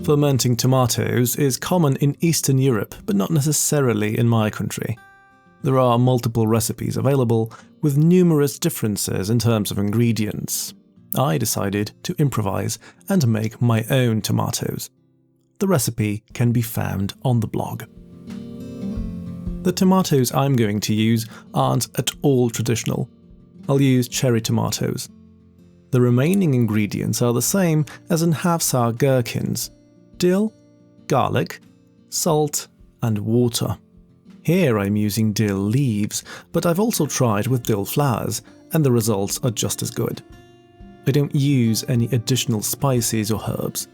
Fermenting tomatoes is common in Eastern Europe, but not necessarily in my country. There are multiple recipes available, with numerous differences in terms of ingredients. I decided to improvise and make my own tomatoes. The recipe can be found on the blog. The tomatoes I'm going to use aren't at all traditional. I'll use cherry tomatoes. The remaining ingredients are the same as in half-sour gherkins: dill, garlic, salt, and water. Here I'm using dill leaves, but I've also tried with dill flowers, and the results are just as good. I don't use any additional spices or herbs.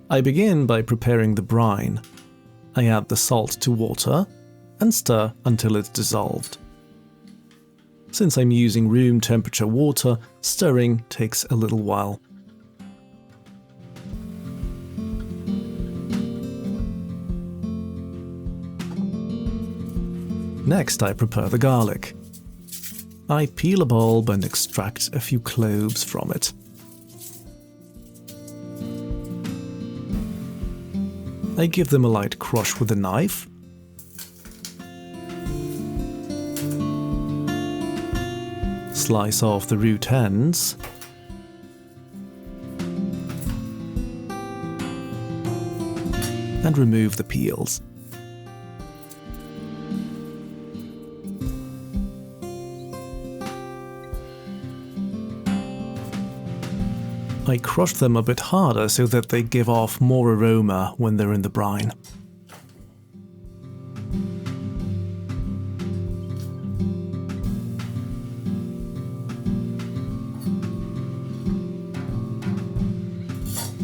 I begin by preparing the brine. I add the salt to water and stir until it's dissolved. Since I'm using room temperature water, stirring takes a little while. Next, I prepare the garlic. I peel a bulb and extract a few cloves from it. I give them a light crush with a knife. Slice off the root ends. And remove the peels. I crush them a bit harder so that they give off more aroma when they're in the brine.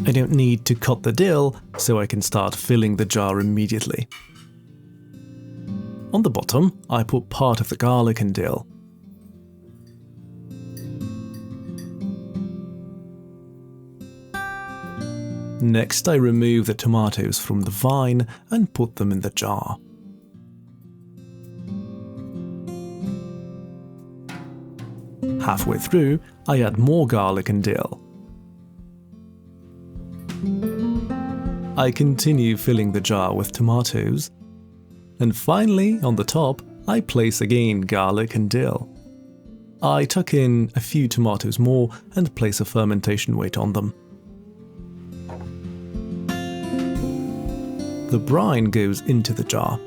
I don't need to cut the dill, so I can start filling the jar immediately. On the bottom, I put part of the garlic and dill. Next, I remove the tomatoes from the vine and put them in the jar. Halfway through, I add more garlic and dill. I continue filling the jar with tomatoes. And finally, on the top, I place again garlic and dill. I tuck in a few tomatoes more and place a fermentation weight on them. The brine goes into the jar.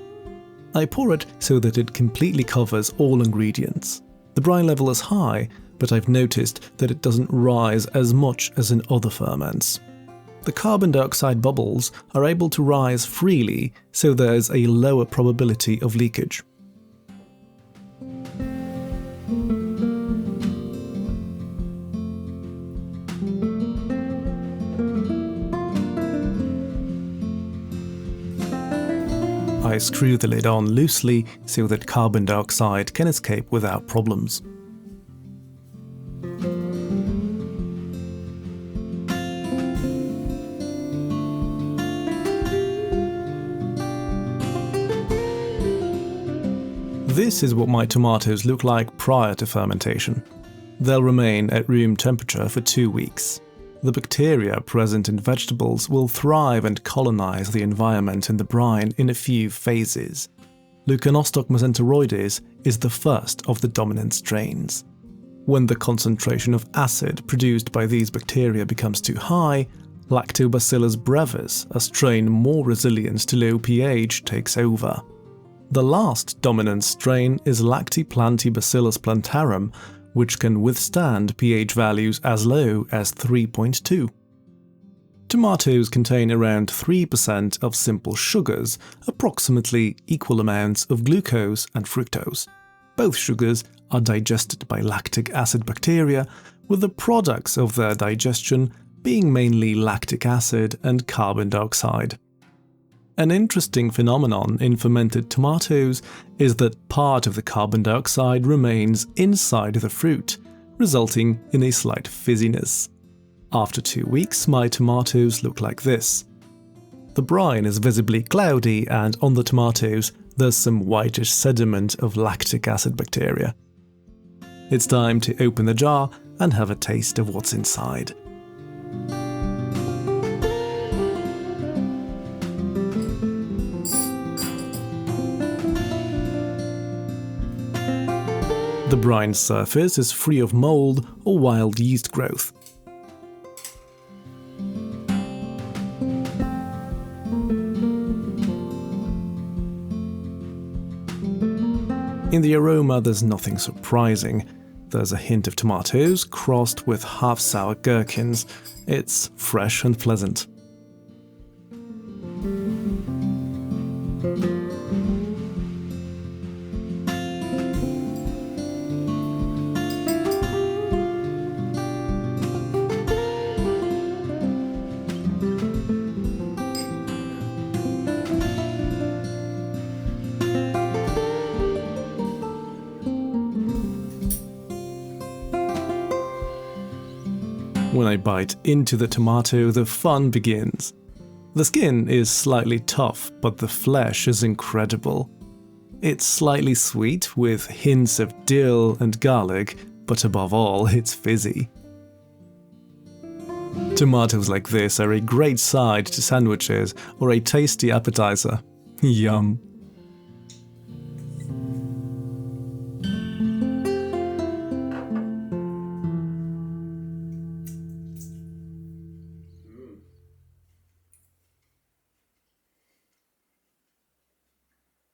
I pour it so that it completely covers all ingredients. The brine level is high, but I've noticed that it doesn't rise as much as in other ferments. The carbon dioxide bubbles are able to rise freely, so there's a lower probability of leakage. I screw the lid on loosely so that carbon dioxide can escape without problems. This is what my tomatoes look like prior to fermentation. They'll remain at room temperature for 2 weeks. The bacteria present in vegetables will thrive and colonize the environment in the brine in a few phases. Leuconostochmus enteroides is the first of the dominant strains. When the concentration of acid produced by these bacteria becomes too high, Lactobacillus brevis, a strain more resilient to low pH, takes over. The last dominant strain is Lactobacillus plantarum, which can withstand pH values as low as 3.2. Tomatoes contain around 3% of simple sugars, approximately equal amounts of glucose and fructose. Both sugars are digested by lactic acid bacteria, with the products of their digestion being mainly lactic acid and carbon dioxide. An interesting phenomenon in fermented tomatoes is that part of the carbon dioxide remains inside the fruit, resulting in a slight fizziness. After 2 weeks, my tomatoes look like this. The brine is visibly cloudy, and on the tomatoes there's some whitish sediment of lactic acid bacteria. It's time to open the jar and have a taste of what's inside. The brine surface is free of mold or wild yeast growth. In the aroma, there's nothing surprising. There's a hint of tomatoes crossed with half-sour gherkins. It's fresh and pleasant. When I bite into the tomato, the fun begins. The skin is slightly tough, but the flesh is incredible. It's slightly sweet with hints of dill and garlic, but above all, it's fizzy. Tomatoes like this are a great side to sandwiches or a tasty appetizer. Yum!